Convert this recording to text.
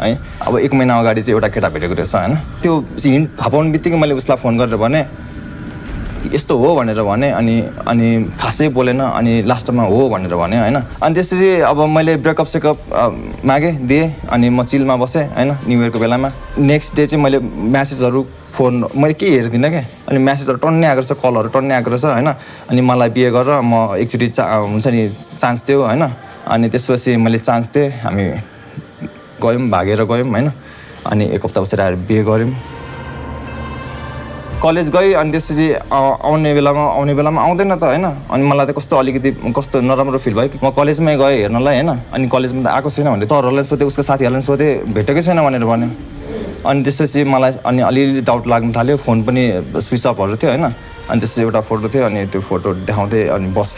है अब 1 महिना अगाडि चाहिँ एउटा केटा भेटेको रहेछ हैन त्यो हिन्ट थापाउने बित्तिकै मैले उसलाई फोन गरेर भने यस्तो हो भनेर भने अनि खासै बोलेन अनि लास्टमा हो भनेर भने हैन अनि त्यसपछि अब मैले ब्रेकअप सेकअप मागे दिए अनि म चिलमा बसे हैन न्यू इयरको बेलामा नेक्स्ट डे चाहिँ मैले म्यासेजहरु फोन मैले के हेर्दिन के अनि म्यासेजहरु टन्नै आएको छ कलहरु टन्नै आएको छ हैन अनि मलाई बिहे गरेर म एकचोटी हुन्छ नि चान्स दियो हैन अनि त्यसपछि मैले चान्स दिए हामी गयौं भागेर गयौं हैन अनि 1 हप्ता बसेर आएर बिहे गर्यौं कलेज गए अनि त्यसपछि आउने बेलामा आउँदैन त हैन अनि मलाई त कस्तो नराम्रो फिल भयो म कलेजमै गए हेर्नलाई हैन अनि कलेजमा त आएको छैन भने सरहरुलाई सोधे उसको साथीहरुलाई सोधे भेटेकै छैन भनेर भन्यो अनि त्यसपछि मलाई अनि अलिअलि डाउट लाग्न थाल्यो फोन पनि स्विच अफहरु थियो हैन अनि त्यसपछि एउटा फोटो थियो अनि त्यो फोटो देखाउँदै अनि बस